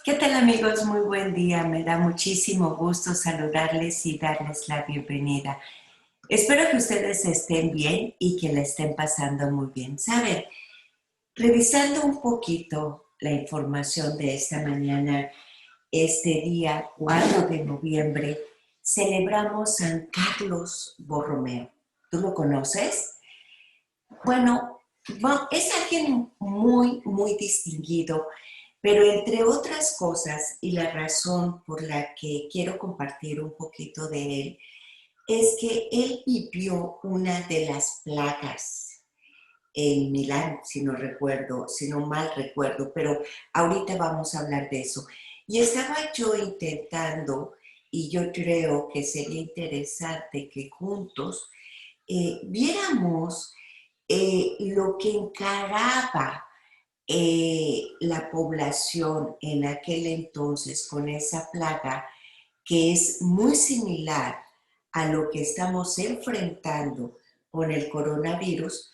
¿Qué tal amigos? Muy buen día. Me da muchísimo gusto saludarles y darles la bienvenida. Espero que ustedes estén bien y que la estén pasando muy bien. Saben, revisando un poquito la información de esta mañana, este día 4 de noviembre, celebramos San Carlos Borromeo. ¿Tú lo conoces? Bueno, es alguien muy distinguido, pero entre otras cosas, y la razón por la que quiero compartir un poquito de él, es que él vivió una de las plagas en Milán, si no mal recuerdo, pero ahorita vamos a hablar de eso. Y estaba yo intentando, y yo creo que sería interesante que juntos viéramos lo que encaraba la población en aquel entonces con esa plaga que es muy similar a lo que estamos enfrentando con el coronavirus,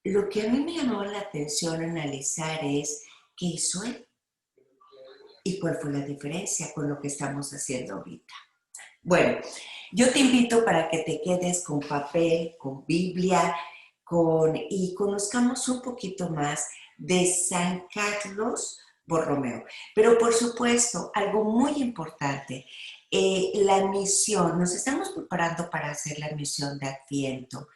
lo que a mí me llamó la atención analizar es qué hizo él y cuál fue la diferencia con lo que estamos haciendo ahorita. Bueno, yo te invito para que te quedes con papel, con Biblia, y conozcamos un poquito más de San Carlos Borromeo. Pero por supuesto, algo muy importante, la misión, nos estamos preparando para hacer la misión de Adviento.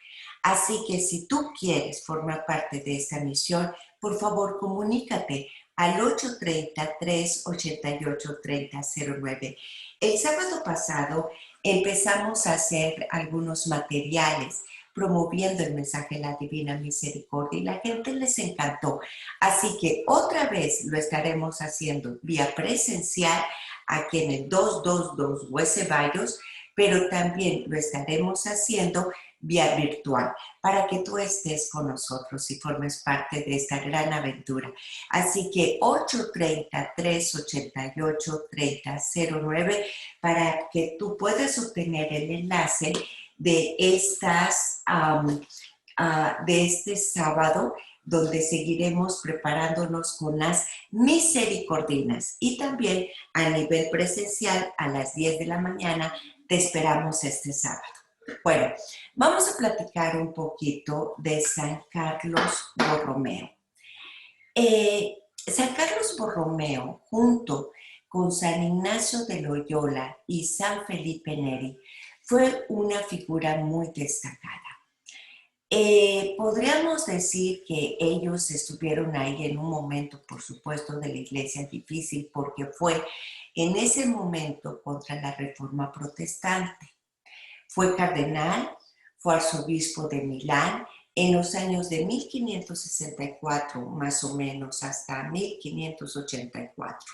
Así que si tú quieres formar parte de esta misión, por favor comunícate al 830-388-3009. El sábado pasado empezamos a hacer algunos materiales promoviendo el mensaje de la Divina Misericordia y la gente les encantó. Así que otra vez lo estaremos haciendo vía presencial aquí en el 222 West Ceballos, pero también lo estaremos haciendo vía virtual para que tú estés con nosotros y formes parte de esta gran aventura. Así que 830-388-3009 para que tú puedas obtener el enlace de de este sábado, donde seguiremos preparándonos con las misericordinas y también a nivel presencial a las 10 de la mañana te esperamos este sábado. Bueno, vamos a platicar un poquito de San Carlos Borromeo. San Carlos Borromeo, junto con San Ignacio de Loyola y San Felipe Neri, fue una figura muy destacada. Podríamos decir que ellos estuvieron ahí en un momento, por supuesto, de la iglesia difícil, porque fue en ese momento contra la Reforma Protestante. Fue cardenal, fue arzobispo de Milán en los años de 1564, más o menos, hasta 1584.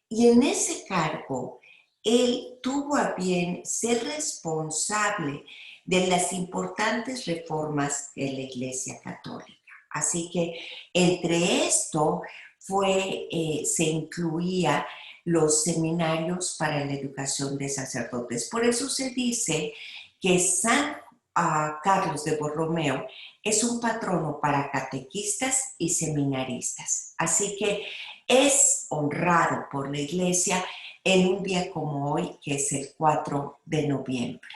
Y en ese cargo, él tuvo a bien ser responsable de las importantes reformas de la Iglesia Católica. Así que entre esto se incluía los seminarios para la educación de sacerdotes. Por eso se dice que San Carlos de Borromeo es un patrono para catequistas y seminaristas. Así que es honrado por la Iglesia en un día como hoy, que es el 4 de noviembre.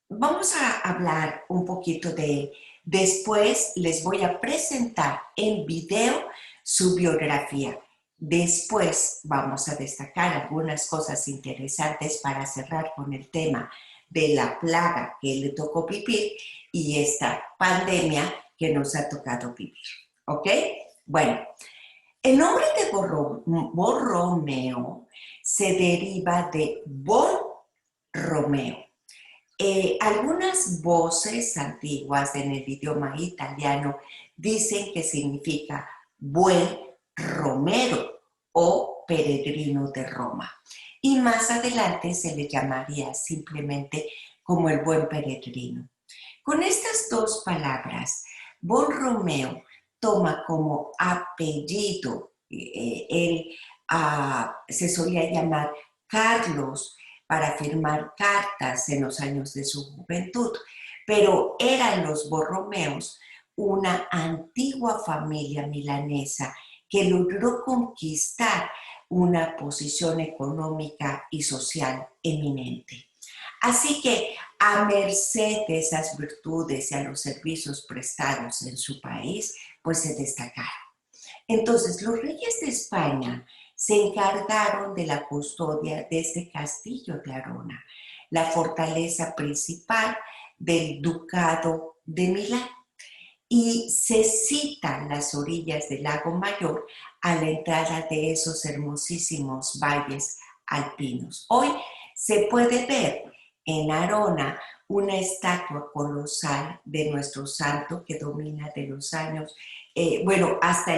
Vamos a hablar un poquito de él. Después les voy a presentar en video su biografía. Después vamos a destacar algunas cosas interesantes para cerrar con el tema de la plaga que le tocó vivir y esta pandemia que nos ha tocado vivir. ¿Ok? Bueno, el nombre de Borromeo se deriva de Borromeo. Algunas voces antiguas en el idioma italiano dicen que significa buen romero o peregrino de Roma. Y más adelante se le llamaría simplemente como el buen peregrino. Con estas dos palabras, Borromeo toma como apellido, él se solía llamar Carlos para firmar cartas en los años de su juventud, pero eran los Borromeos una antigua familia milanesa que logró conquistar una posición económica y social eminente. Así que, a merced de esas virtudes y a los servicios prestados en su país, pues se destacaron. Entonces, los reyes de España se encargaron de la custodia de este castillo de Arona, la fortaleza principal del ducado de Milán. Y se citan las orillas del lago Mayor a la entrada de esos hermosísimos valles alpinos. Hoy se puede ver en Arona una estatua colosal de nuestro santo que domina de los años, hasta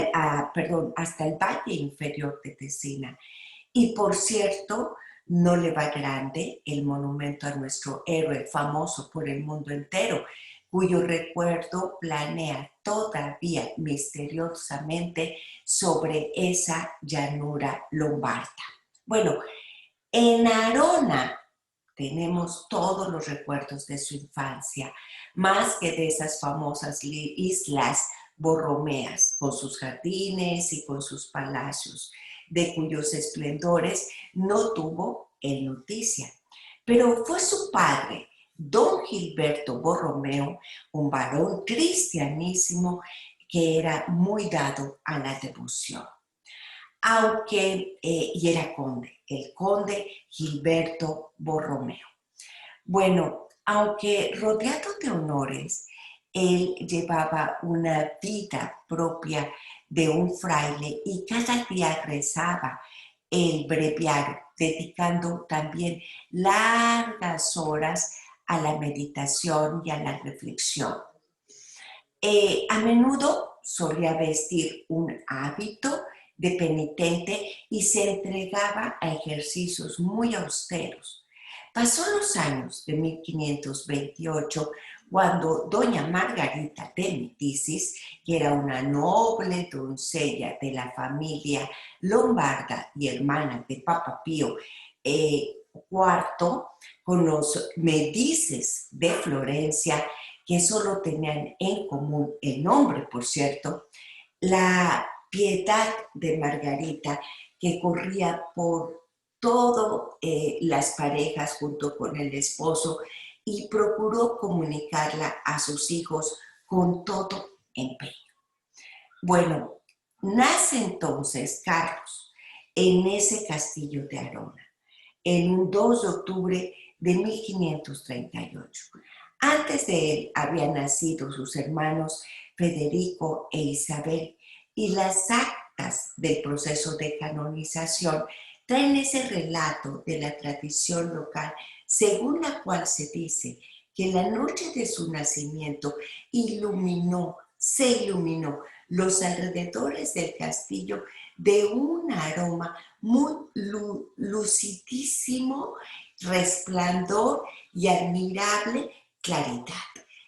el valle inferior de Tesina. Y por cierto, no le va grande el monumento a nuestro héroe famoso por el mundo entero, cuyo recuerdo planea todavía misteriosamente sobre esa llanura lombarda. Bueno, en Arona tenemos todos los recuerdos de su infancia, más que de esas famosas islas borromeas, con sus jardines y con sus palacios, de cuyos esplendores no tuvo él noticia. Pero fue su padre, don Gilberto Borromeo, un varón cristianísimo que era muy dado a la devoción. Y era conde, el conde Gilberto Borromeo. Bueno, aunque rodeado de honores, él llevaba una vida propia de un fraile y cada día rezaba el breviario, dedicando también largas horas a la meditación y a la reflexión. A menudo solía vestir un hábito de penitente y se entregaba a ejercicios muy austeros. Pasó los años de 1528 cuando doña Margarita de Médicis, que era una noble doncella de la familia lombarda y hermana de Papa Pío IV, con los Medicis de Florencia, que solo tenían en común el nombre, por cierto, la piedad de Margarita que corría por todas las parejas junto con el esposo y procuró comunicarla a sus hijos con todo empeño. Bueno, nace entonces Carlos en ese castillo de Arona, en un 2 de octubre de 1538. Antes de él habían nacido sus hermanos Federico e Isabel, y las actas del proceso de canonización traen ese relato de la tradición local, según la cual se dice que la noche de su nacimiento se iluminó los alrededores del castillo de un aroma muy lucidísimo, resplandor y admirable claridad,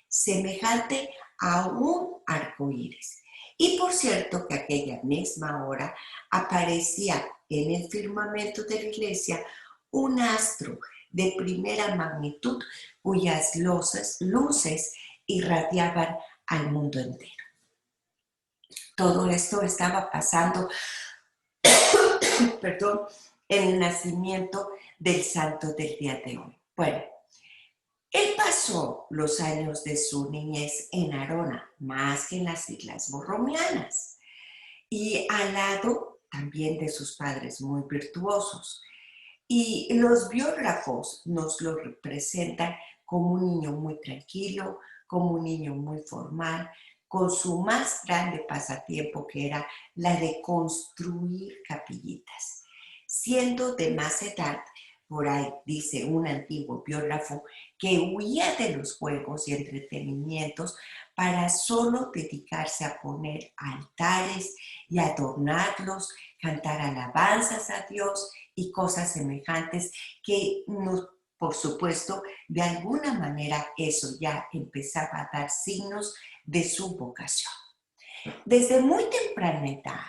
semejante a un arco iris. Y por cierto que aquella misma hora aparecía en el firmamento de la iglesia un astro de primera magnitud cuyas luces irradiaban al mundo entero. Todo esto estaba pasando, en el nacimiento del santo del día de hoy. Bueno, él pasó los años de su niñez en Arona, más que en las Islas Borromianas, y al lado también de sus padres muy virtuosos. Y los biógrafos nos lo representan como un niño muy tranquilo, como un niño muy formal, con su más grande pasatiempo que era la de construir capillitas. Siendo de más edad, por ahí dice un antiguo biógrafo, que huía de los juegos y entretenimientos para solo dedicarse a poner altares y adornarlos, cantar alabanzas a Dios y cosas semejantes que por supuesto, de alguna manera eso ya empezaba a dar signos de su vocación. Desde muy temprana edad,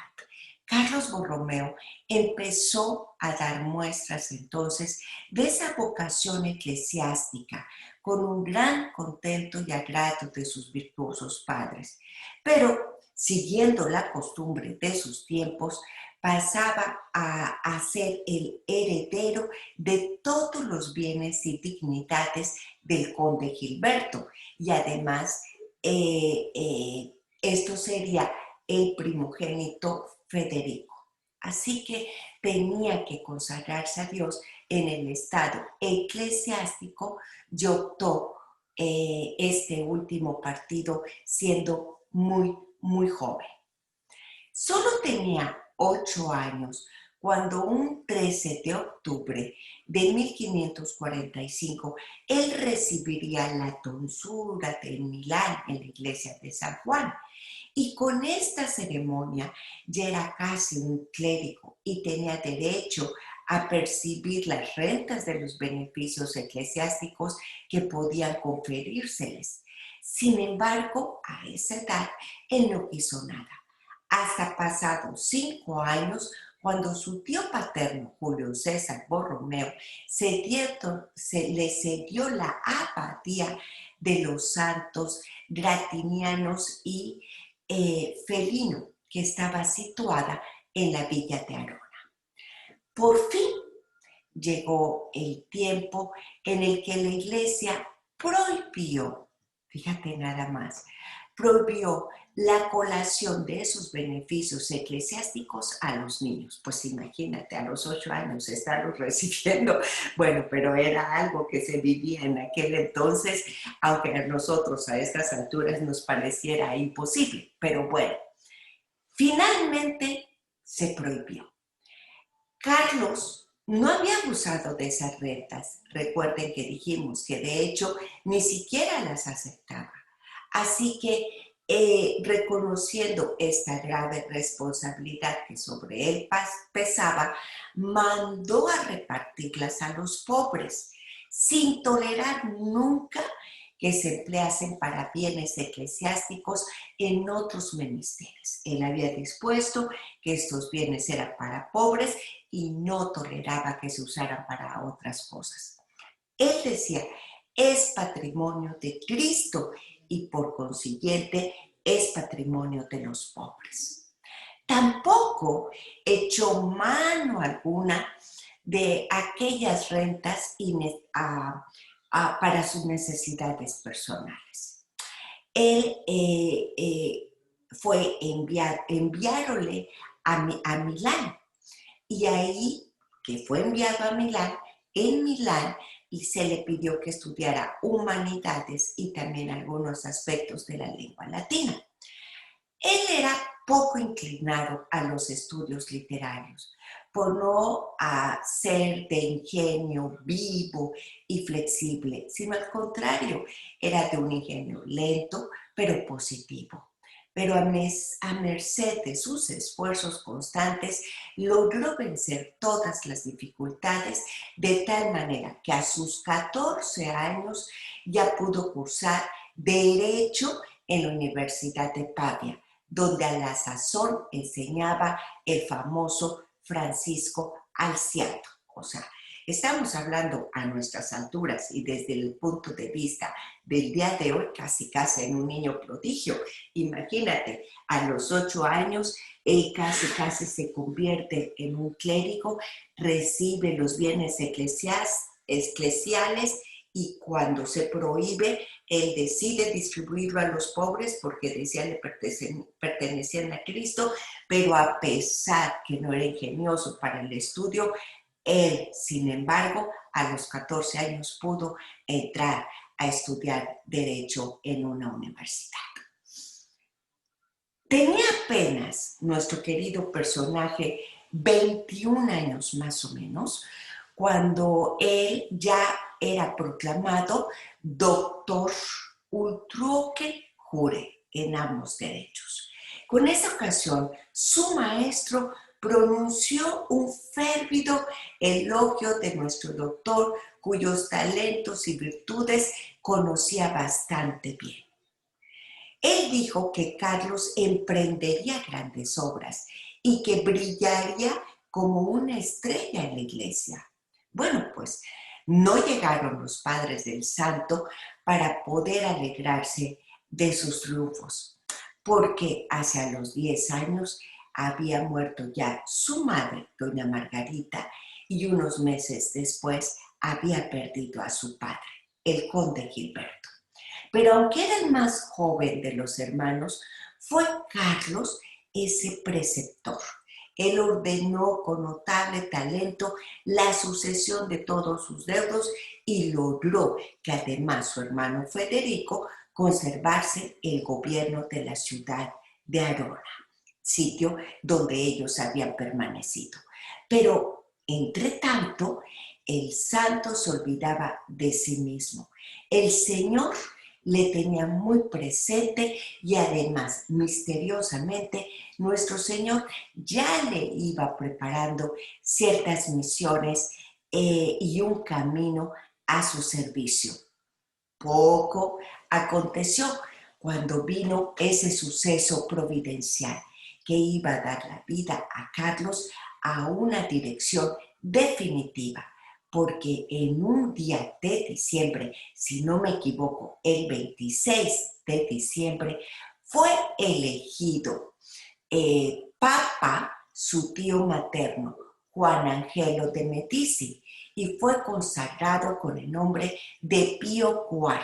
Carlos Borromeo empezó a dar muestras entonces de esa vocación eclesiástica, con un gran contento y agrado de sus virtuosos padres. Pero siguiendo la costumbre de sus tiempos, pasaba a ser el heredero de todos los bienes y dignidades del conde Gilberto. Y además, esto sería el primogénito Federico. Así que tenía que consagrarse a Dios en el estado eclesiástico y optó este último partido siendo muy joven. Solo tenía 8 años cuando un 13 de octubre de 1545 él recibiría la tonsura de Milán en la iglesia de San Juan. Y con esta ceremonia ya era casi un clérigo y tenía derecho a percibir las rentas de los beneficios eclesiásticos que podían conferírseles. Sin embargo, a esa edad, él no quiso nada. Hasta pasados 5 años, cuando su tío paterno, Julio César Borromeo, le cedió la abadía de los santos Gratinianos y Felino, que estaba situada en la villa de Arona. Por fin llegó el tiempo en el que la iglesia prohibió, fíjate nada más, prohibió la colación de esos beneficios eclesiásticos a los niños. Pues imagínate, a los 8 años estarlos recibiendo. Bueno, pero era algo que se vivía en aquel entonces, aunque a nosotros a estas alturas nos pareciera imposible. Pero bueno, finalmente se prohibió. Carlos no había abusado de esas rentas. Recuerden que dijimos que de hecho ni siquiera las aceptaba. Así que reconociendo esta grave responsabilidad que sobre él pesaba, mandó a repartirlas a los pobres, sin tolerar nunca que se empleasen para bienes eclesiásticos en otros menesteres. Él había dispuesto que estos bienes eran para pobres y no toleraba que se usaran para otras cosas. Él decía, es patrimonio de Cristo y por consiguiente es patrimonio de los pobres. Tampoco echó mano alguna de aquellas rentas para sus necesidades personales. Él enviáronle a Milán, y ahí que fue enviado a Milán, en Milán, y se le pidió que estudiara humanidades y también algunos aspectos de la lengua latina. Él era poco inclinado a los estudios literarios, por no ser de ingenio vivo y flexible, sino al contrario, era de un ingenio lento, pero positivo. Pero a merced de sus esfuerzos constantes, logró vencer todas las dificultades de tal manera que a sus 14 años ya pudo cursar Derecho en la Universidad de Pavia, donde a la sazón enseñaba el famoso Francisco Alciato. O sea, estamos hablando a nuestras alturas y desde el punto de vista del día de hoy, casi en un niño prodigio. Imagínate, a los 8 años, él casi se convierte en un clérigo, recibe los bienes eclesiales y cuando se prohíbe, él decide distribuirlo a los pobres porque decía le pertenecían a Cristo, pero a pesar que no era ingenioso para el estudio, él, sin embargo, a los 14 años pudo entrar a estudiar Derecho en una universidad. Tenía apenas nuestro querido personaje 21 años más o menos, cuando él ya era proclamado doctor utroque jure en ambos derechos. Con esa ocasión, su maestro pronunció un férvido elogio de nuestro doctor, cuyos talentos y virtudes conocía bastante bien. Él dijo que Carlos emprendería grandes obras y que brillaría como una estrella en la iglesia. Bueno, pues no llegaron los padres del santo para poder alegrarse de sus triunfos. porque hacia los 10 años había muerto ya su madre, doña Margarita, y unos meses después había perdido a su padre, el conde Gilberto. Pero aunque era el más joven de los hermanos, fue Carlos ese preceptor. Él ordenó con notable talento la sucesión de todos sus deudos y logró que además su hermano Federico conservase el gobierno de la ciudad de Arona, sitio donde ellos habían permanecido. Pero, entre tanto, el santo se olvidaba de sí mismo. El Señor le tenía muy presente y además, misteriosamente, nuestro Señor ya le iba preparando ciertas misiones y un camino a su servicio. Poco aconteció cuando vino ese suceso providencial que iba a dar la vida a Carlos a una dirección definitiva, porque en un día de diciembre, si no me equivoco, el 26 de diciembre, fue elegido Papa, su tío materno, Juan Angelo de Medici, y fue consagrado con el nombre de Pío IV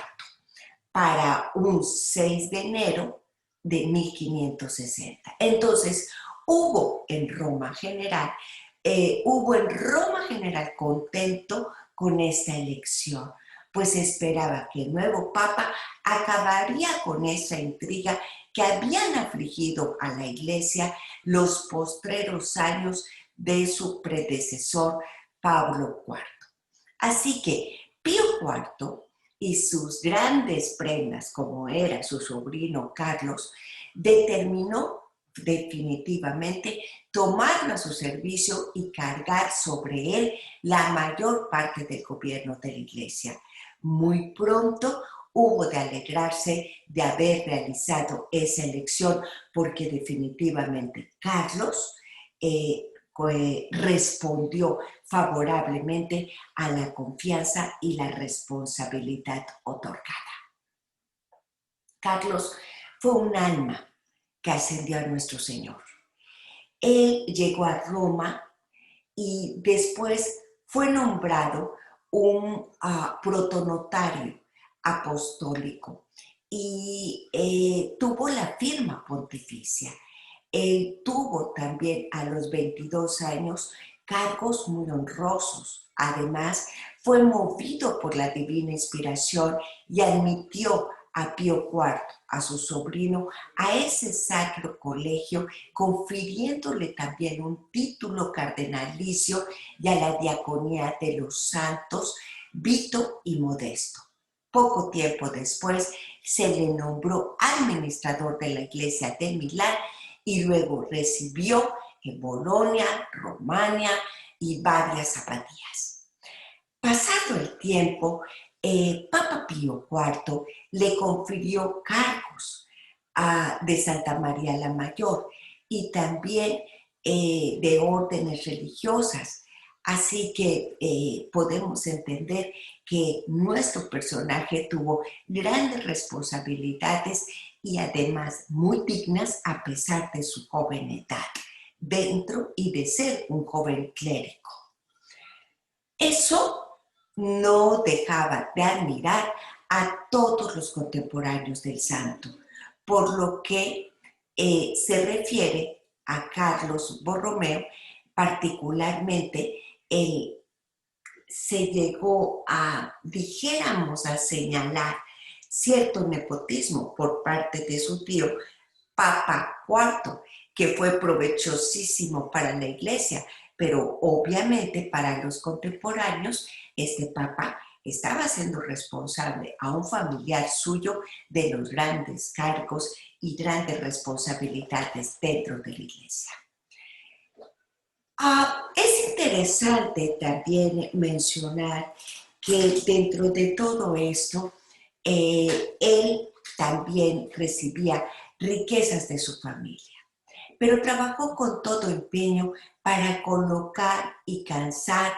para un 6 de enero de 1560. Entonces, hubo en Roma general contento con esta elección, pues esperaba que el nuevo papa acabaría con esa intriga que habían afligido a la Iglesia los postreros años de su predecesor Pablo IV. Así que Pío IV y sus grandes prendas, como era su sobrino Carlos, determinó definitivamente tomarlo a su servicio y cargar sobre él la mayor parte del gobierno de la Iglesia. Muy pronto hubo de alegrarse de haber realizado esa elección, porque definitivamente Carlos respondió favorablemente a la confianza y la responsabilidad otorgada. Carlos fue un alma que ascendió a nuestro Señor. Él llegó a Roma y después fue nombrado un protonotario apostólico y tuvo la firma pontificia. Él tuvo también a los 22 años cargos muy honrosos. Además, fue movido por la divina inspiración y admitió a Pío IV, a su sobrino, a ese sacro colegio, confiriéndole también un título cardenalicio y a la diaconía de los santos Vito y Modesto. Poco tiempo después se le nombró administrador de la iglesia de Milán y luego recibió en Bolonia, Romania y varias abadías. Pasado el tiempo, Papa Pío IV le confirió cargos de Santa María la Mayor y también de órdenes religiosas. Así que podemos entender que nuestro personaje tuvo grandes responsabilidades y además muy dignas a pesar de su joven edad, dentro y de ser un joven clérigo. Eso no dejaba de admirar a todos los contemporáneos del santo, por lo que se refiere a Carlos Borromeo, particularmente él se llegó a, dijéramos, a señalar cierto nepotismo por parte de su tío Papa IV, que fue provechosísimo para la iglesia, pero obviamente para los contemporáneos, este papa estaba siendo responsable a un familiar suyo de los grandes cargos y grandes responsabilidades dentro de la iglesia. Es interesante también mencionar que dentro de todo esto, él también recibía riquezas de su familia, pero trabajó con todo empeño para colocar y casar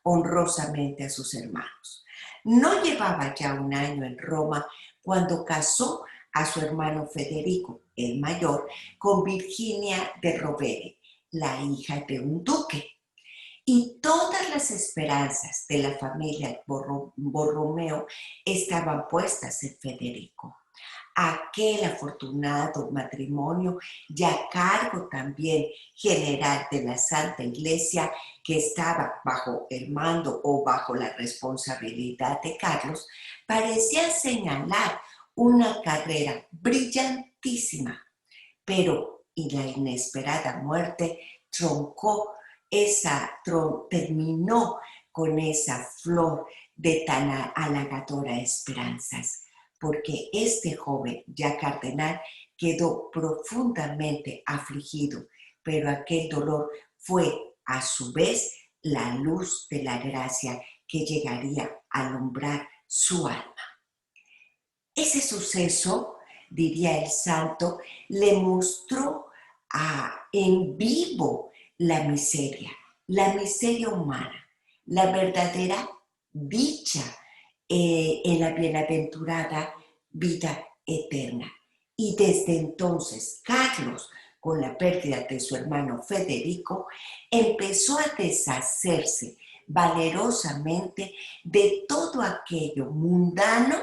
honrosamente a sus hermanos. No llevaba ya un año en Roma cuando casó a su hermano Federico, el mayor, con Virginia de Rovere, la hija de un duque. Y todas las esperanzas de la familia Borromeo estaban puestas en Federico. Aquel afortunado matrimonio, ya a cargo también general de la Santa Iglesia, que estaba bajo el mando o bajo la responsabilidad de Carlos, parecía señalar una carrera brillantísima, pero la inesperada muerte terminó con esa flor de tan halagadora esperanzas, porque este joven, ya cardenal, quedó profundamente afligido, pero aquel dolor fue a su vez la luz de la gracia que llegaría a alumbrar su alma. Ese suceso, diría el santo, le mostró en vivo la miseria humana, la verdadera dicha en la bienaventurada vida eterna. Y desde entonces, Carlos, con la pérdida de su hermano Federico, empezó a deshacerse valerosamente de todo aquello mundano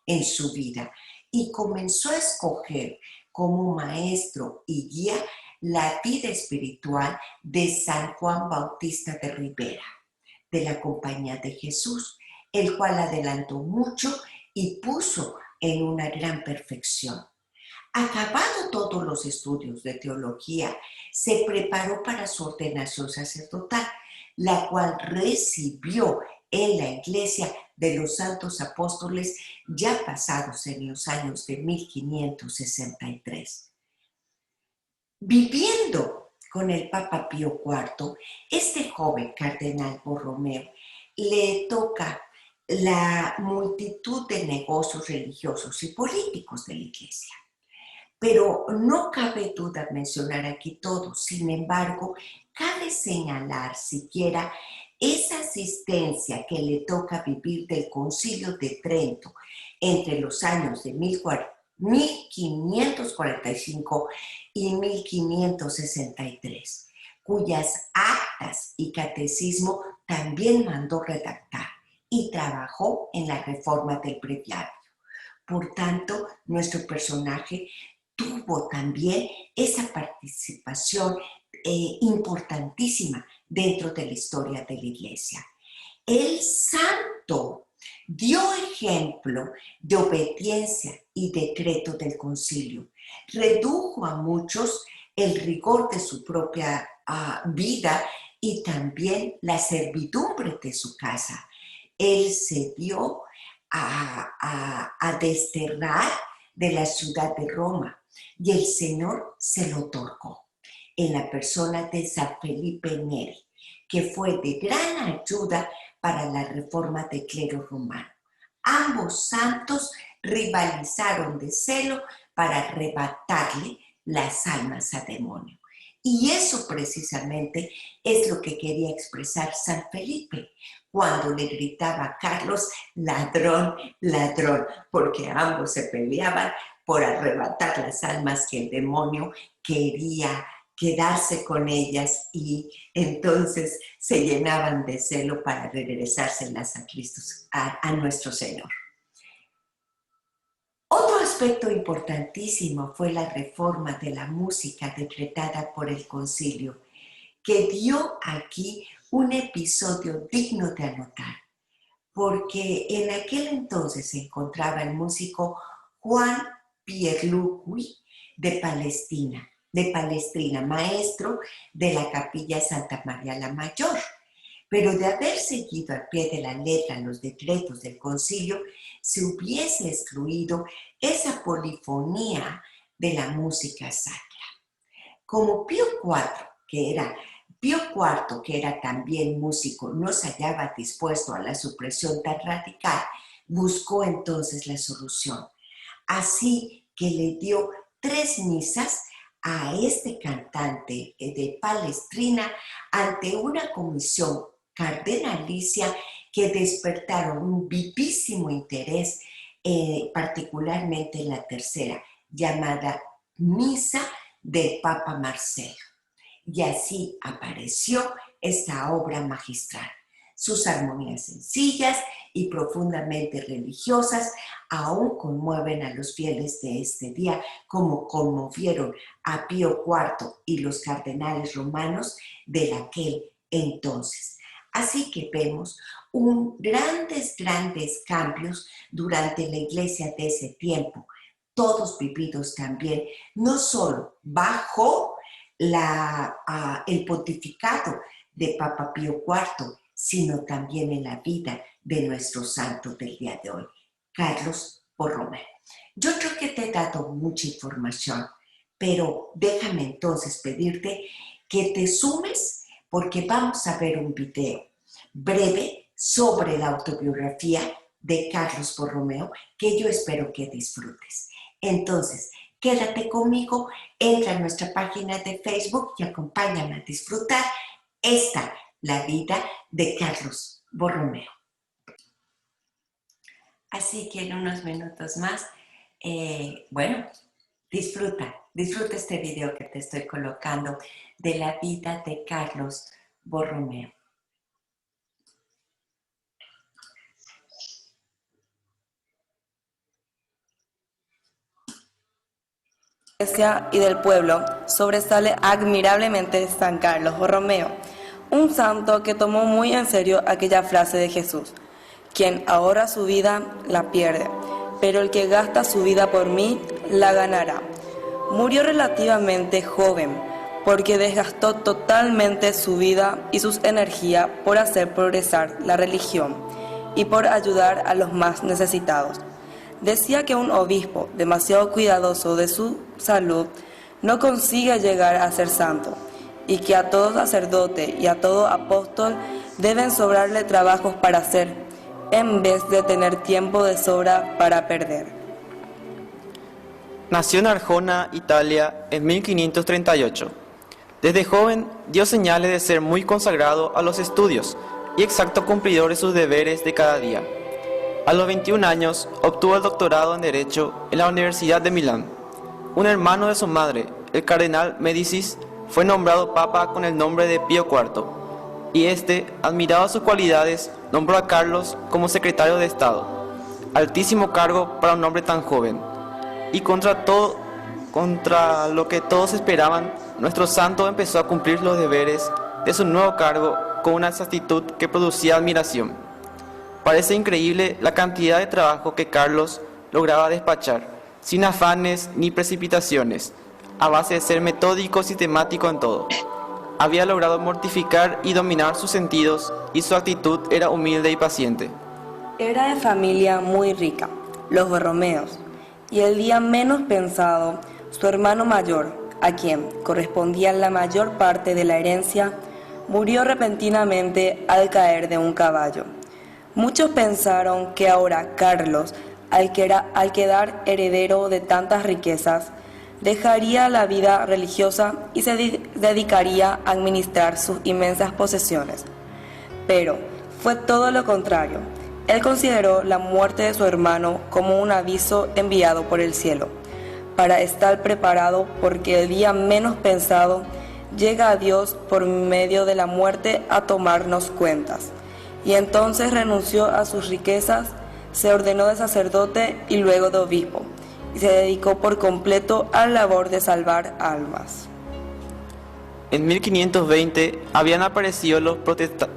en su vida y comenzó a escoger como maestro y guía la vida espiritual de San Juan Bautista de Ribera, de la Compañía de Jesús, el cual adelantó mucho y puso en una gran perfección. Acabado todos los estudios de teología, se preparó para su ordenación sacerdotal, la cual recibió en la Iglesia de los Santos Apóstoles ya pasados en los años de 1563. Viviendo con el Papa Pío IV, este joven cardenal Borromeo le toca la multitud de negocios religiosos y políticos de la Iglesia. Pero no cabe duda mencionar aquí todo. Sin embargo, cabe señalar siquiera esa asistencia que le toca vivir del Concilio de Trento entre los años de 1545 y 1563, cuyas actas y catecismo también mandó redactar y trabajó en la reforma del breviario. Por tanto, nuestro personaje tuvo también esa participación importantísima dentro de la historia de la Iglesia. El santo dio ejemplo de obediencia y decreto del concilio. Redujo a muchos el rigor de su propia vida y también la servidumbre de su casa. Él se dio a desterrar de la ciudad de Roma y el Señor se lo otorgó en la persona de San Felipe Neri, que fue de gran ayuda para la reforma del clero romano. Ambos santos rivalizaron de celo para arrebatarle las almas a demonio. Y eso precisamente es lo que quería expresar San Felipe cuando le gritaba a Carlos, ladrón, ladrón, porque ambos se peleaban por arrebatar las almas que el demonio quería quedarse con ellas y entonces se llenaban de celo para regresárselas a Cristo, a nuestro Señor. Otro aspecto importantísimo fue la reforma de la música decretada por el concilio, que dio aquí un episodio digno de anotar, porque en aquel entonces se encontraba el músico Juan Pierluigi de Palestrina, maestro de la Capilla Santa María la Mayor. Pero de haber seguido al pie de la letra los decretos del concilio, se hubiese excluido esa polifonía de la música sacra. Como Pío IV, que era también músico, no se hallaba dispuesto a la supresión tan radical, buscó entonces la solución. Así que le dio 3 misas a este cantante de Palestrina ante una comisión cardenalicia que despertaron un vivísimo interés particularmente en la tercera, llamada Misa del Papa Marcelo. Y así apareció esta obra magistral. Sus armonías sencillas y profundamente religiosas aún conmueven a los fieles de este día, como conmovieron a Pío IV y los cardenales romanos de aquel entonces. Así que vemos grandes cambios durante la iglesia de ese tiempo, todos vividos también, no solo bajo el pontificado de Papa Pío IV, sino también en la vida de nuestro santo del día de hoy, Carlos Borromeo. Yo creo que te he dado mucha información, pero déjame entonces pedirte que te sumes, porque vamos a ver un video breve sobre la autobiografía de Carlos Borromeo que yo espero que disfrutes. Entonces, quédate conmigo, entra a nuestra página de Facebook y acompáñame a disfrutar la vida de Carlos Borromeo. Así que en unos minutos más, disfruta este video que te estoy colocando de la vida de Carlos Borromeo. Y del pueblo sobresale admirablemente San Carlos Borromeo, un santo que tomó muy en serio aquella frase de Jesús: quien ahorra su vida la pierde, pero el que gasta su vida por mí la ganará. Murió relativamente joven porque desgastó totalmente su vida y sus energías por hacer progresar la religión y por ayudar a los más necesitados. Decía que un obispo demasiado cuidadoso de su salud no consigue llegar a ser santo, y que a todo sacerdote y a todo apóstol deben sobrarle trabajos para hacer, en vez de tener tiempo de sobra para perder. Nació en Arjona, Italia, en 1538. Desde joven dio señales de ser muy consagrado a los estudios y exacto cumplidor de sus deberes de cada día. A los 21 años obtuvo el doctorado en Derecho en la Universidad de Milán. Un hermano de su madre, el cardenal Médicis, fue nombrado papa con el nombre de Pío IV, y admirado sus cualidades, nombró a Carlos como secretario de Estado, altísimo cargo para un hombre tan joven. Y contra lo que todos esperaban, nuestro santo empezó a cumplir los deberes de su nuevo cargo con una exactitud que producía admiración. Parece increíble la cantidad de trabajo que Carlos lograba despachar, sin afanes ni precipitaciones, a base de ser metódico y sistemático en todo. Había logrado mortificar y dominar sus sentidos, y su actitud era humilde y paciente. Era de familia muy rica, los Borromeos, y el día menos pensado, su hermano mayor, a quien correspondía la mayor parte de la herencia, murió repentinamente al caer de un caballo. Muchos pensaron que ahora Carlos, al quedar heredero de tantas riquezas, dejaría la vida religiosa y se dedicaría a administrar sus inmensas posesiones. Pero fue todo lo contrario. Él consideró la muerte de su hermano como un aviso enviado por el cielo, para estar preparado porque el día menos pensado llega a Dios por medio de la muerte a tomarnos cuentas. Y entonces renunció a sus riquezas, se ordenó de sacerdote y luego de obispo, y se dedicó por completo a la labor de salvar almas. En 1520 habían aparecido los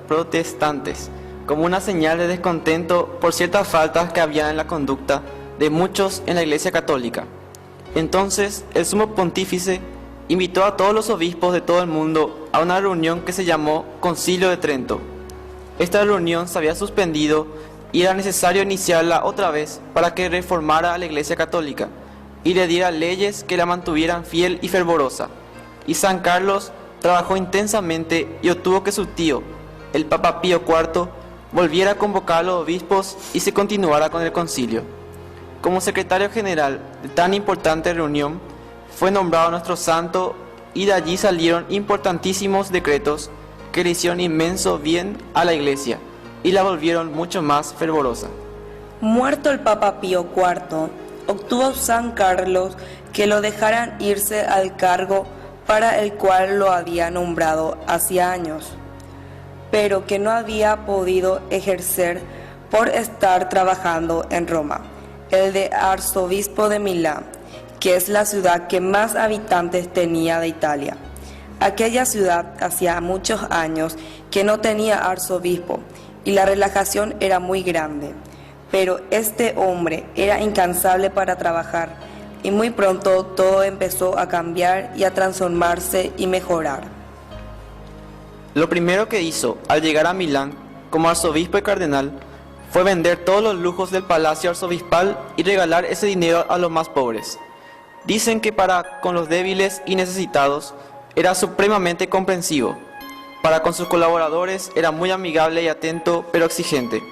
protestantes como una señal de descontento por ciertas faltas que había en la conducta de muchos en la Iglesia Católica. Entonces el sumo pontífice invitó a todos los obispos de todo el mundo a una reunión que se llamó Concilio de Trento. Esta reunión se había suspendido y era necesario iniciarla otra vez para que reformara a la Iglesia Católica y le diera leyes que la mantuvieran fiel y fervorosa. Y San Carlos trabajó intensamente y obtuvo que su tío, el Papa Pío IV, volviera a convocar a los obispos y se continuara con el concilio. Como secretario general de tan importante reunión, fue nombrado nuestro santo, y de allí salieron importantísimos decretos que le hicieron inmenso bien a la Iglesia y la volvieron mucho más fervorosa. Muerto el Papa Pío IV, obtuvo San Carlos que lo dejaran irse al cargo para el cual lo había nombrado hacía años, pero que no había podido ejercer por estar trabajando en Roma, el de arzobispo de Milán, que es la ciudad que más habitantes tenía de Italia. Aquella ciudad hacía muchos años que no tenía arzobispo y la relajación era muy grande, pero este hombre era incansable para trabajar y muy pronto todo empezó a cambiar y a transformarse y mejorar. Lo primero que hizo al llegar a Milán como arzobispo y cardenal fue vender todos los lujos del palacio arzobispal y regalar ese dinero a los más pobres. Dicen que para con los débiles y necesitados era supremamente comprensivo. Para con sus colaboradores era muy amigable y atento, pero exigente.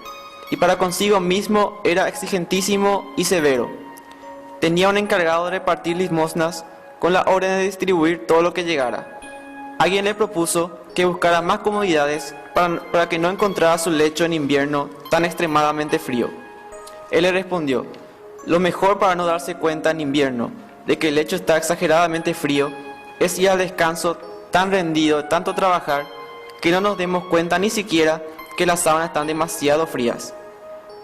Y para consigo mismo era exigentísimo y severo. Tenía un encargado de repartir limosnas con la orden de distribuir todo lo que llegara. Alguien le propuso que buscara más comodidades para que no encontrara su lecho en invierno tan extremadamente frío. Él le respondió: lo mejor para no darse cuenta en invierno de que el lecho está exageradamente frío es ir al descanso tan rendido de tanto trabajar que no nos demos cuenta ni siquiera que las sábanas están demasiado frías.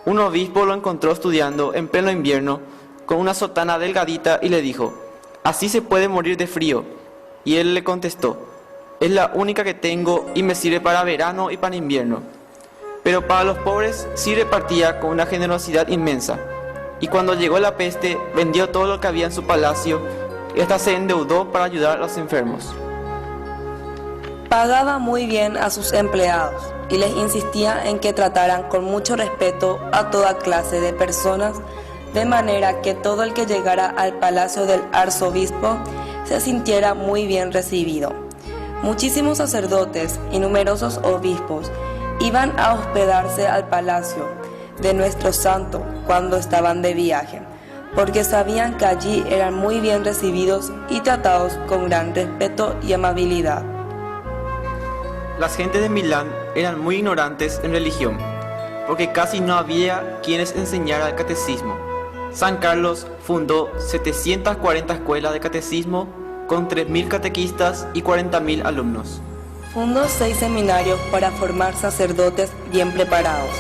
Un obispo lo encontró estudiando en pleno invierno con una sotana delgadita y le dijo: así se puede morir de frío. Y él le contestó: es la única que tengo y me sirve para verano y para invierno. Pero para los pobres sí repartía con una generosidad inmensa. Y cuando llegó la peste, vendió todo lo que había en su palacio y hasta se endeudó para ayudar a los enfermos. Pagaba muy bien a sus empleados y les insistía en que trataran con mucho respeto a toda clase de personas, de manera que todo el que llegara al palacio del arzobispo se sintiera muy bien recibido. Muchísimos sacerdotes y numerosos obispos iban a hospedarse al palacio de nuestro santo cuando estaban de viaje, porque sabían que allí eran muy bien recibidos y tratados con gran respeto y amabilidad. Las gentes de Milán eran muy ignorantes en religión, porque casi no había quienes enseñara el catecismo. San Carlos fundó 740 escuelas de catecismo con 3.000 catequistas y 40.000 alumnos. Fundó 6 seminarios para formar sacerdotes bien preparados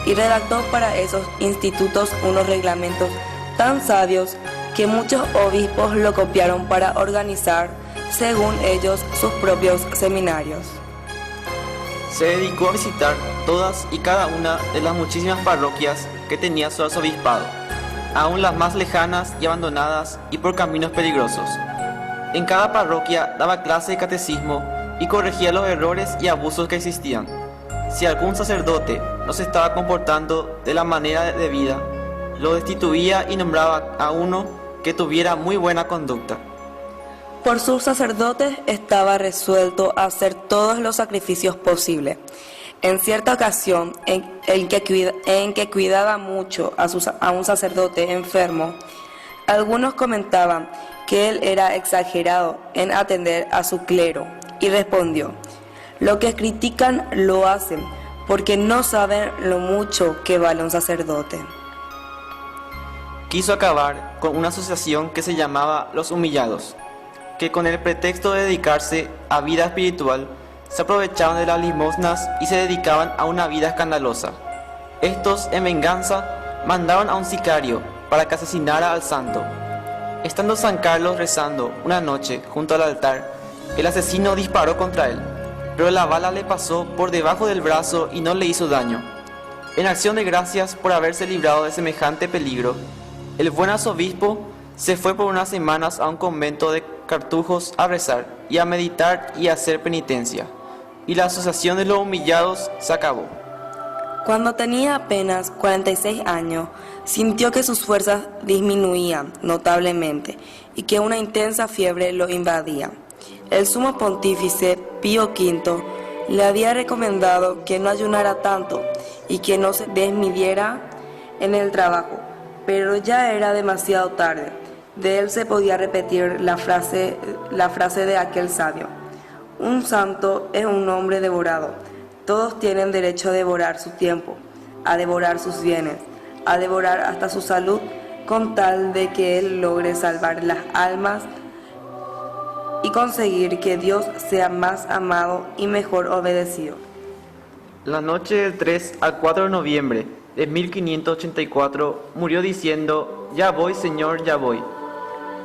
y redactó para esos institutos unos reglamentos tan sabios que muchos obispos lo copiaron para organizar, según ellos, sus propios seminarios. Se dedicó a visitar todas y cada una de las muchísimas parroquias que tenía su arzobispado, aún las más lejanas y abandonadas y por caminos peligrosos. En cada parroquia daba clase de catecismo y corregía los errores y abusos que existían. Si algún sacerdote no se estaba comportando de la manera debida, lo destituía y nombraba a uno que tuviera muy buena conducta. Por sus sacerdotes estaba resuelto a hacer todos los sacrificios posibles. En cierta ocasión, en que cuidaba mucho a un sacerdote enfermo, algunos comentaban que él era exagerado en atender a su clero, y respondió: lo que critican lo hacen porque no saben lo mucho que vale un sacerdote. Quiso acabar con una asociación que se llamaba Los Humillados, que con el pretexto de dedicarse a vida espiritual se aprovechaban de las limosnas y se dedicaban a una vida escandalosa. Estos, en venganza, mandaron a un sicario para que asesinara al santo. Estando San Carlos rezando una noche junto al altar, el asesino disparó contra él, pero la bala le pasó por debajo del brazo y no le hizo daño. En acción de gracias por haberse librado de semejante peligro, el buen arzobispo se fue por unas semanas a un convento de cartujos a rezar y a meditar y a hacer penitencia, y la asociación de los humillados se acabó. Cuando tenía apenas 46 años, sintió que sus fuerzas disminuían notablemente y que una intensa fiebre lo invadía. El sumo pontífice Pío V le había recomendado que no ayunara tanto y que no se desmidiera en el trabajo, pero ya era demasiado tarde. De él se podía repetir la frase de aquel sabio: un santo es un hombre devorado. Todos tienen derecho a devorar su tiempo, a devorar sus bienes, a devorar hasta su salud con tal de que él logre salvar las almas y conseguir que Dios sea más amado y mejor obedecido. La noche del 3 al 4 de noviembre de 1584 murió diciendo: "Ya voy, Señor, ya voy".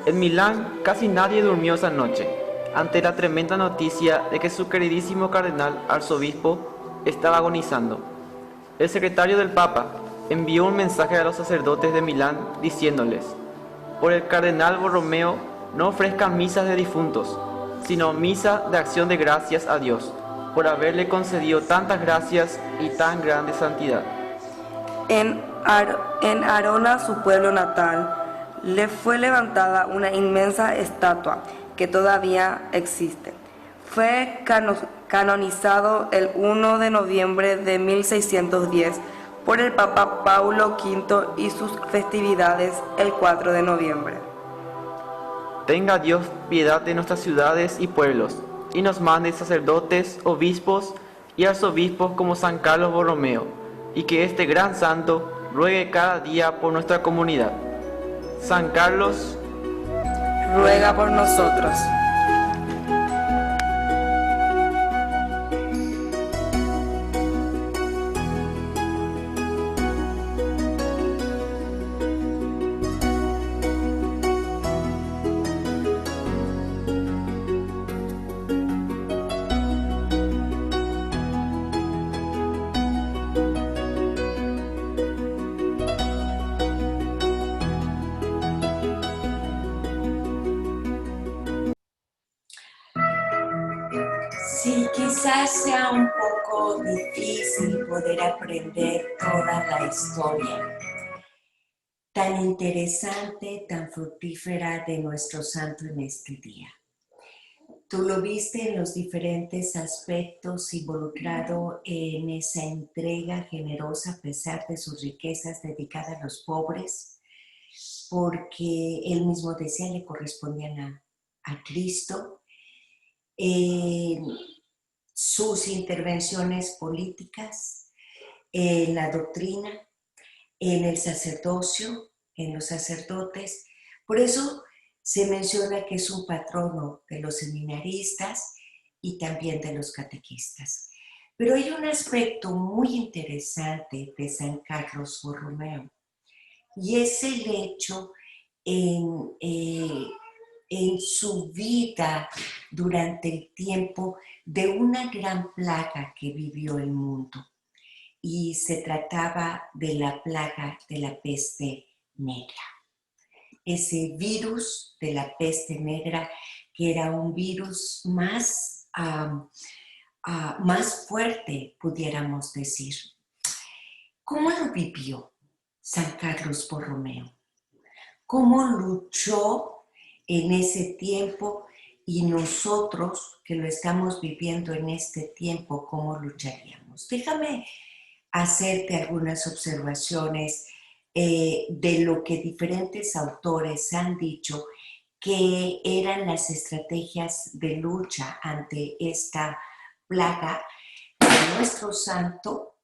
En Milán casi nadie durmió esa noche, ante la tremenda noticia de que su queridísimo cardenal arzobispo estaba agonizando. El secretario del Papa envió un mensaje a los sacerdotes de Milán diciéndoles: "Por el cardenal Borromeo no ofrezcan misas de difuntos, sino misa de acción de gracias a Dios, por haberle concedido tantas gracias y tan grande santidad". En Arona, su pueblo natal, le fue levantada una inmensa estatua que todavía existe. Fue canonizado el 1 de noviembre de 1610 por el Papa Paulo V y sus festividades el 4 de noviembre. Tenga Dios piedad de nuestras ciudades y pueblos, y nos mande sacerdotes, obispos y arzobispos como San Carlos Borromeo, y que este gran santo ruegue cada día por nuestra comunidad. San Carlos, ruega por nosotros. Sí, quizás sea un poco difícil poder aprender toda la historia tan interesante, tan fructífera de nuestro santo en este día. Tú lo viste en los diferentes aspectos involucrado en esa entrega generosa a pesar de sus riquezas dedicada a los pobres, porque él mismo decía le correspondían a Cristo. Sus intervenciones políticas, en la doctrina, en el sacerdocio, en los sacerdotes. Por eso se menciona que es un patrono de los seminaristas y también de los catequistas. Pero hay un aspecto muy interesante de San Carlos Borromeo, y es el hecho en su vida durante el tiempo de una gran plaga que vivió el mundo, y se trataba de la plaga de la peste negra. Ese virus de la peste negra, que era un virus más fuerte, pudiéramos decir. ¿Cómo lo vivió San Carlos Borromeo? ¿Cómo luchó en ese tiempo? Y nosotros que lo estamos viviendo en este tiempo, ¿cómo lucharíamos? Déjame hacerte algunas observaciones de lo que diferentes autores han dicho que eran las estrategias de lucha ante esta plaga de nuestro santo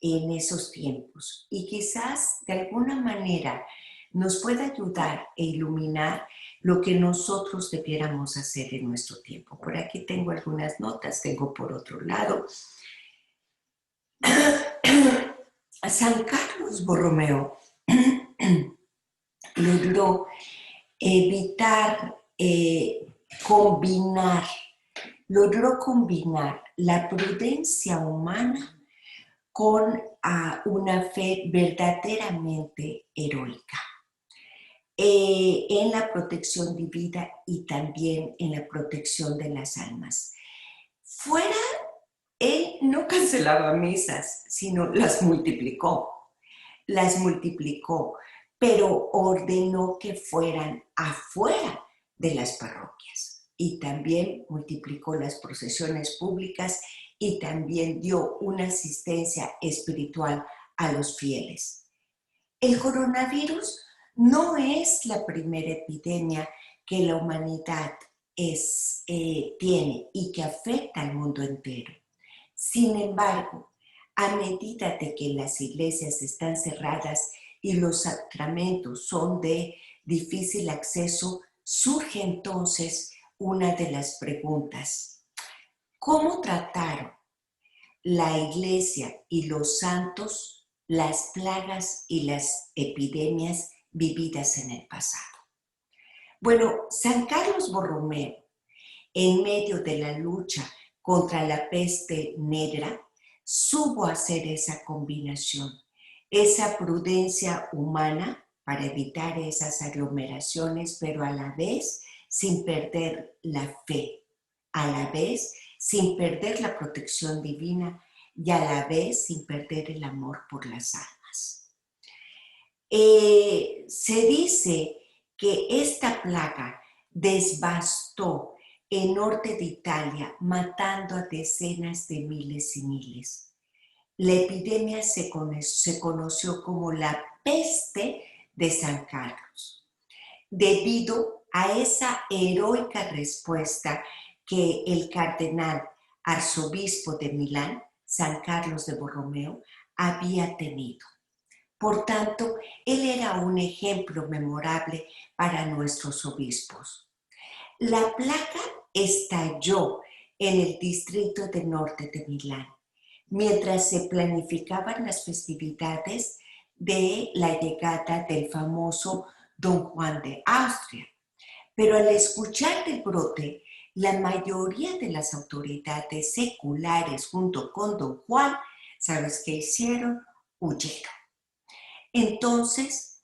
en esos tiempos. Y quizás de alguna manera nos pueda ayudar e iluminar lo que nosotros debiéramos hacer en nuestro tiempo. Por aquí tengo algunas notas, tengo por otro lado. San Carlos Borromeo logró combinar la prudencia humana con una fe verdaderamente heroica en la protección divina y también en la protección de las almas. Él no cancelaba misas, sino las multiplicó, pero ordenó que fueran afuera de las parroquias, y también multiplicó las procesiones públicas y también dio una asistencia espiritual a los fieles. El coronavirus no es la primera epidemia que la humanidad tiene y que afecta al mundo entero. Sin embargo, A medida de que las iglesias están cerradas y los sacramentos son de difícil acceso, surge entonces una de las preguntas: ¿cómo trataron la iglesia y los santos las plagas y las epidemias vividas en el pasado? Bueno, San Carlos Borromeo, en medio de la lucha contra la peste negra, supo hacer esa combinación, esa prudencia humana para evitar esas aglomeraciones, pero a la vez sin perder la fe, a la vez sin perder la protección divina y a la vez sin perder el amor por las almas. Se dice que esta plaga devastó el norte de Italia, matando a decenas de miles y miles. La epidemia se conoció como la peste de San Carlos, debido a esa heroica respuesta que el cardenal arzobispo de Milán, San Carlos de Borromeo, había tenido. Por tanto, él era un ejemplo memorable para nuestros obispos. La plaga estalló en el distrito de norte de Milán, mientras se planificaban las festividades de la llegada del famoso Don Juan de Austria. Pero al escuchar del brote, la mayoría de las autoridades seculares junto con Don Juan, ¿sabes qué hicieron? Huyeron. Entonces,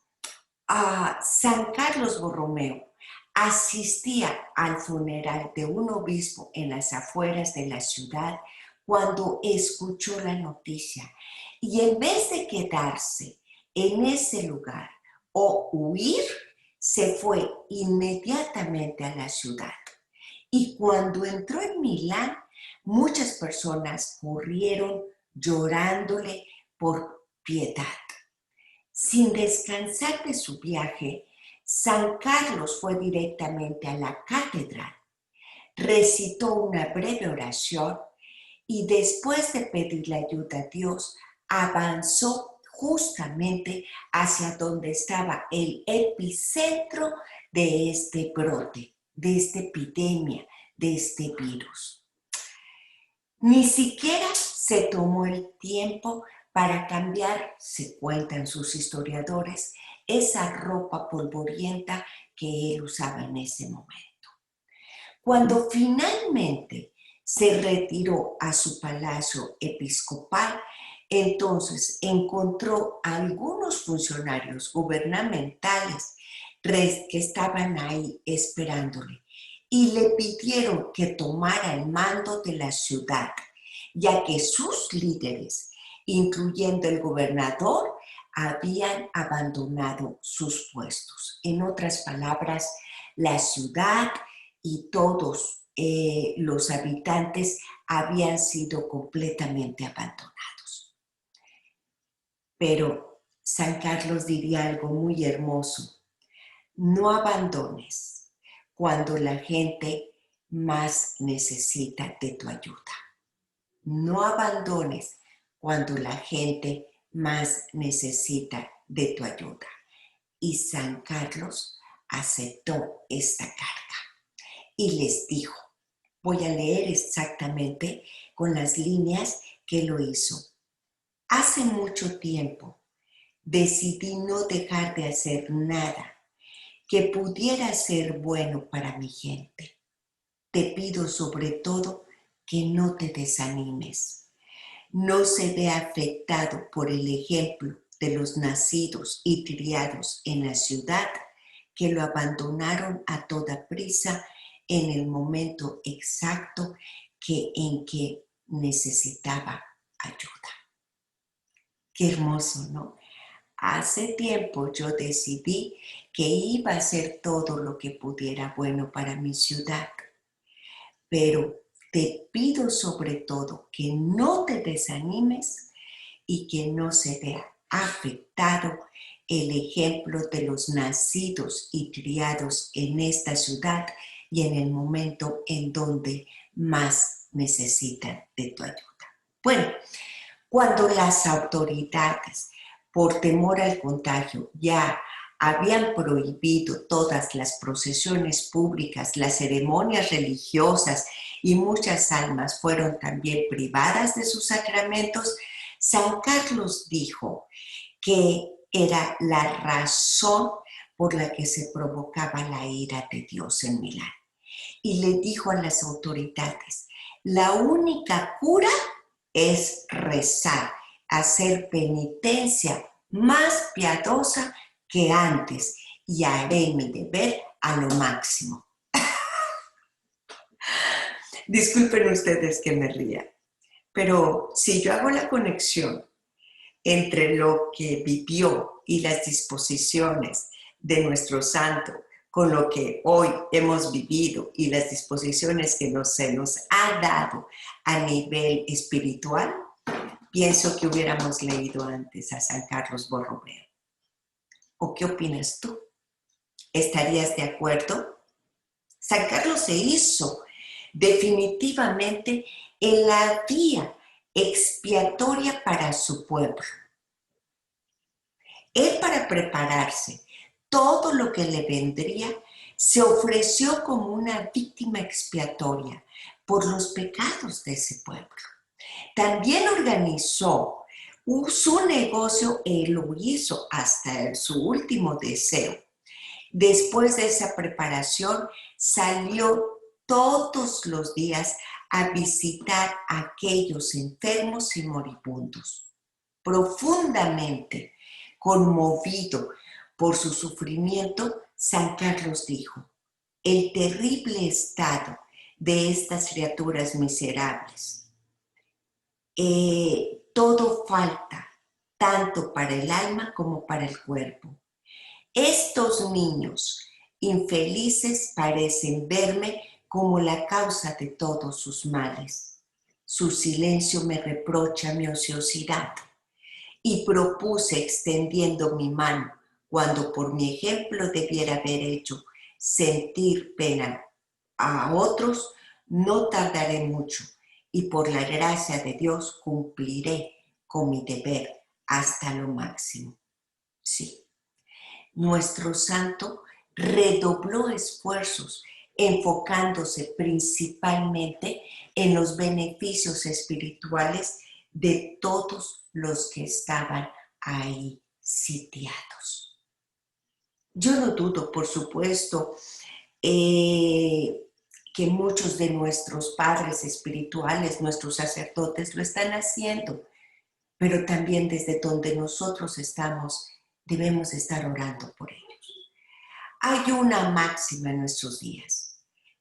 San Carlos Borromeo asistía al funeral de un obispo en las afueras de la ciudad cuando escuchó la noticia, y en vez de quedarse en ese lugar o huir, se fue inmediatamente a la ciudad. Y cuando entró en Milán, muchas personas corrieron llorándole por piedad. Sin descansar de su viaje, San Carlos fue directamente a la catedral, recitó una breve oración y después de pedirle ayuda a Dios, avanzó justamente hacia donde estaba el epicentro de este brote, de esta epidemia, de este virus. Ni siquiera se tomó el tiempo para cambiar, se cuentan sus historiadores, esa ropa polvorienta que él usaba en ese momento. Cuando finalmente se retiró a su palacio episcopal, entonces encontró a algunos funcionarios gubernamentales que estaban ahí esperándole y le pidieron que tomara el mando de la ciudad, ya que sus líderes, incluyendo el gobernador, habían abandonado sus puestos. En otras palabras, la ciudad y todos los habitantes habían sido completamente abandonados. Pero San Carlos diría algo muy hermoso: no abandones cuando la gente más necesita de tu ayuda. No abandones cuando la gente más necesita de tu ayuda. Y San Carlos aceptó esta carga y les dijo, voy a leer exactamente con las líneas que lo hizo. Hace mucho tiempo decidí no dejar de hacer nada que pudiera ser bueno para mi gente. Te pido sobre todo que no te desanimes. No se ve afectado por el ejemplo de los nacidos y criados en la ciudad que lo abandonaron a toda prisa en el momento exacto en que necesitaba ayuda. Qué hermoso, ¿no? Hace tiempo yo decidí que iba a hacer todo lo que pudiera bueno para mi ciudad, pero te pido sobre todo que no te desanimes y que no se vea afectado el ejemplo de los nacidos y criados en esta ciudad y en el momento en donde más necesitan de tu ayuda. Bueno, Cuando las autoridades, por temor al contagio, ya habían prohibido todas las procesiones públicas, las ceremonias religiosas y muchas almas fueron también privadas de sus sacramentos, San Carlos dijo que era la razón por la que se provocaba la ira de Dios en Milán. Y le dijo a las autoridades, la única cura es rezar, hacer penitencia más piadosa que antes y haré mi deber a lo máximo. Disculpen ustedes que me ría, pero si yo hago la conexión entre lo que vivió y las disposiciones de nuestro santo con lo que hoy hemos vivido y las disposiciones que se nos ha dado a nivel espiritual, pienso que hubiéramos leído antes a San Carlos Borromeo. ¿O qué opinas tú? ¿Estarías de acuerdo? San Carlos se hizo definitivamente en la vía expiatoria para su pueblo. Él, para prepararse todo lo que le vendría, se ofreció como una víctima expiatoria por los pecados de ese pueblo. También organizó su negocio y lo hizo hasta su último deseo. Después de esa preparación, salió todos los días a visitar a aquellos enfermos y moribundos. Profundamente conmovido por su sufrimiento, San Carlos dijo, el terrible estado de estas criaturas miserables, todo falta, tanto para el alma como para el cuerpo. Estos niños infelices parecen verme como la causa de todos sus males. Su silencio me reprocha mi ociosidad. Y propuse extendiendo mi mano, cuando por mi ejemplo debiera haber hecho sentir pena a otros, no tardaré mucho y por la gracia de Dios cumpliré con mi deber hasta lo máximo. Sí, nuestro santo redobló esfuerzos enfocándose principalmente en los beneficios espirituales de todos los que estaban ahí sitiados. Yo no dudo, por supuesto, que muchos de nuestros padres espirituales, nuestros sacerdotes, lo están haciendo, pero también desde donde nosotros estamos, debemos estar orando por ellos. Hay una máxima en nuestros días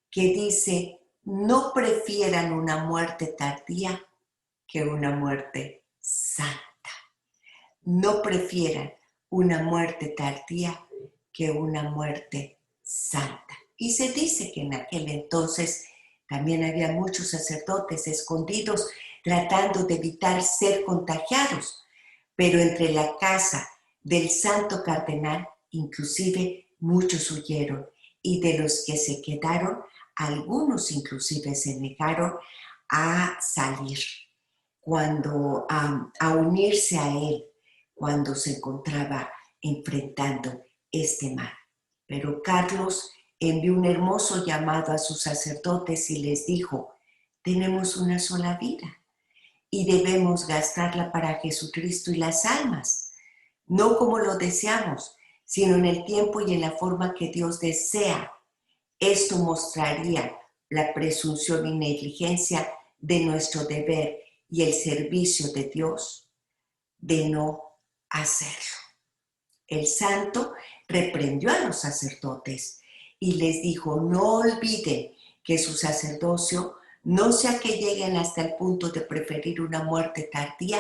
que dice, no prefieran una muerte tardía que una muerte santa. No prefieran una muerte tardía que una muerte santa. Y se dice que en aquel entonces también había muchos sacerdotes escondidos tratando de evitar ser contagiados, pero entre la casa del santo cardenal, inclusive muchos huyeron y de los que se quedaron, algunos inclusive se negaron a salir, a unirse a él cuando se encontraba enfrentando este mal. Pero Carlos envió un hermoso llamado a sus sacerdotes y les dijo, tenemos una sola vida y debemos gastarla para Jesucristo y las almas, no como lo deseamos, sino en el tiempo y en la forma que Dios desea. Esto mostraría la presunción y negligencia de nuestro deber y el servicio de Dios de no hacerlo. El santo reprendió a los sacerdotes y les dijo, no olviden que su sacerdocio no sea que lleguen hasta el punto de preferir una muerte tardía,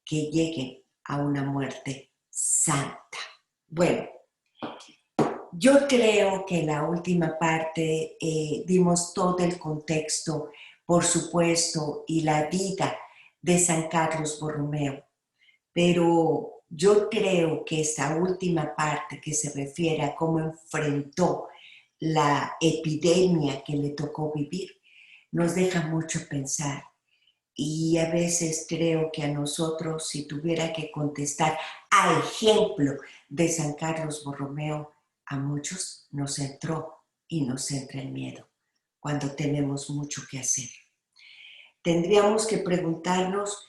que lleguen a una muerte santa. Bueno, yo creo que en la última parte dimos todo el contexto, por supuesto, y la vida de San Carlos Borromeo, pero yo creo que esta última parte que se refiere a cómo enfrentó la epidemia que le tocó vivir, nos deja mucho pensar Y a veces creo que a nosotros, si tuviera que contestar a ejemplo de San Carlos Borromeo, a muchos nos entró y nos entra el miedo cuando tenemos mucho que hacer. Tendríamos que preguntarnos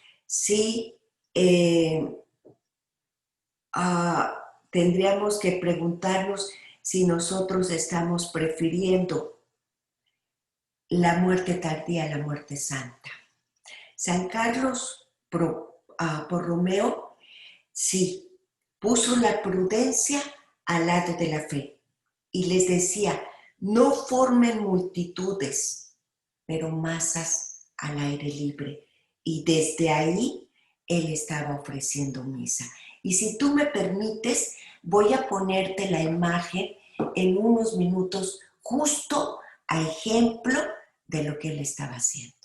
si nosotros estamos prefiriendo la muerte tardía a la muerte santa. San Carlos Borromeo sí puso la prudencia al lado de la fe y les decía, no formen multitudes, pero masas al aire libre. Y desde ahí él estaba ofreciendo misa. Y si tú me permites, voy a ponerte la imagen en unos minutos justo a ejemplo de lo que él estaba haciendo.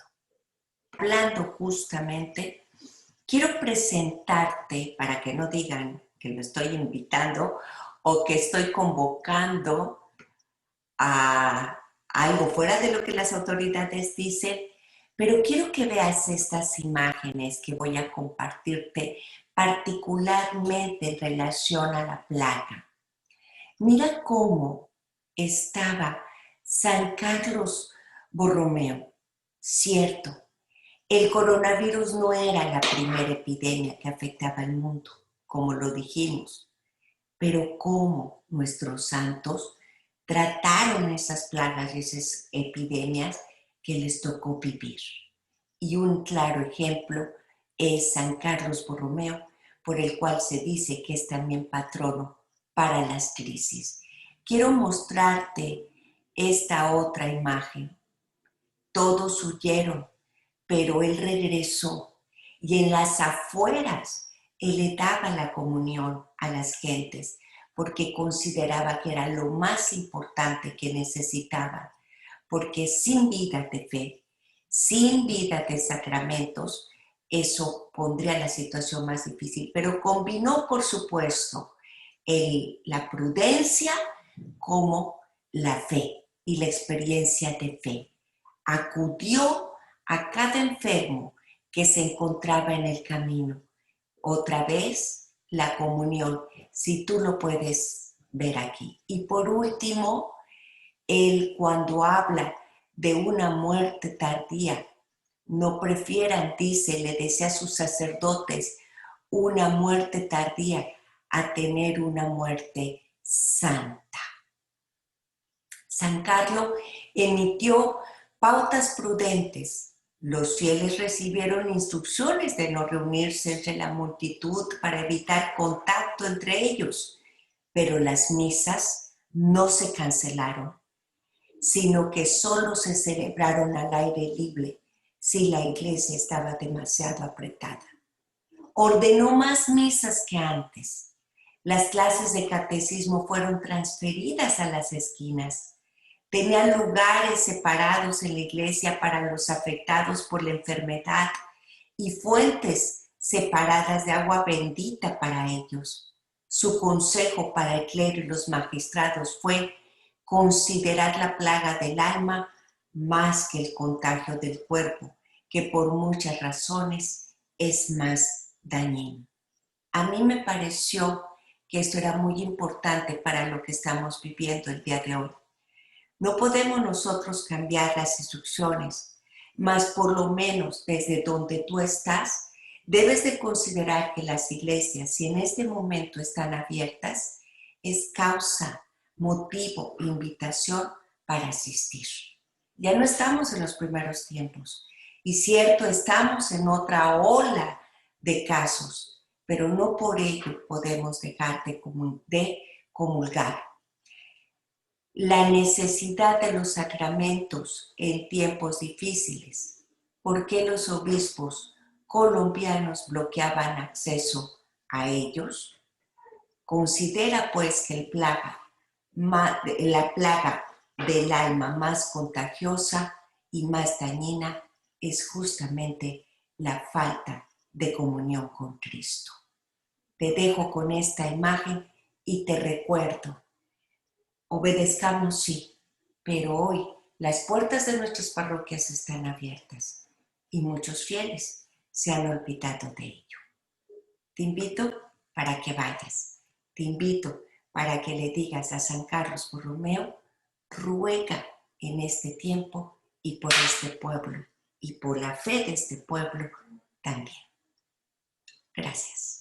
Hablando justamente, quiero presentarte, para que no digan que lo estoy invitando o que estoy convocando a algo fuera de lo que las autoridades dicen, pero quiero que veas estas imágenes que voy a compartirte particularmente en relación a la plaga. Mira cómo estaba San Carlos Borromeo. Cierto, el coronavirus no era la primera epidemia que afectaba al mundo, como lo dijimos, pero cómo nuestros santos trataron esas plagas y esas epidemias que les tocó vivir. Y un claro ejemplo es San Carlos Borromeo, por el cual se dice que es también patrono para las crisis. Quiero mostrarte esta otra imagen. Todos huyeron, pero él regresó y en las afueras él le daba la comunión a las gentes porque consideraba que era lo más importante que necesitaban, porque sin vida de fe, sin vida de sacramentos, eso pondría la situación más difícil, pero combinó, por supuesto, la prudencia como la fe y la experiencia de fe. Acudió a cada enfermo que se encontraba en el camino. Otra vez, la comunión, si tú lo puedes ver aquí. Y por último, él cuando habla de una muerte tardía, no prefieran, dice, le decía a sus sacerdotes, una muerte tardía a tener una muerte santa. San Carlos emitió pautas prudentes. Los fieles recibieron instrucciones de no reunirse entre la multitud para evitar contacto entre ellos, pero las misas no se cancelaron, sino que solo se celebraron al aire libre si la iglesia estaba demasiado apretada. Ordenó más misas que antes. Las clases de catecismo fueron transferidas a las esquinas. Tenían lugares separados en la iglesia para los afectados por la enfermedad y fuentes separadas de agua bendita para ellos. Su consejo para el clero y los magistrados fue considerar la plaga del alma más que el contagio del cuerpo, que por muchas razones es más dañino. A mí me pareció que esto era muy importante para lo que estamos viviendo el día de hoy. No podemos nosotros cambiar las instrucciones, mas por lo menos desde donde tú estás, debes de considerar que las iglesias, si en este momento están abiertas, es causa, motivo, invitación para asistir. Ya no estamos en los primeros tiempos. Y cierto, estamos en otra ola de casos, pero no por ello podemos dejar de comulgar. La necesidad de los sacramentos en tiempos difíciles. ¿Por qué los obispos colombianos bloqueaban acceso a ellos? Considera pues que la plaga del alma más contagiosa y más dañina es justamente la falta de comunión con Cristo. Te dejo con esta imagen y te recuerdo, obedezcamos sí, pero hoy las puertas de nuestras parroquias están abiertas. y muchos fieles se han olvidado de ello. Te invito para que vayas, te invito para que le digas a San Carlos Borromeo, ruega en este tiempo y por este pueblo y por la fe de este pueblo también. Gracias.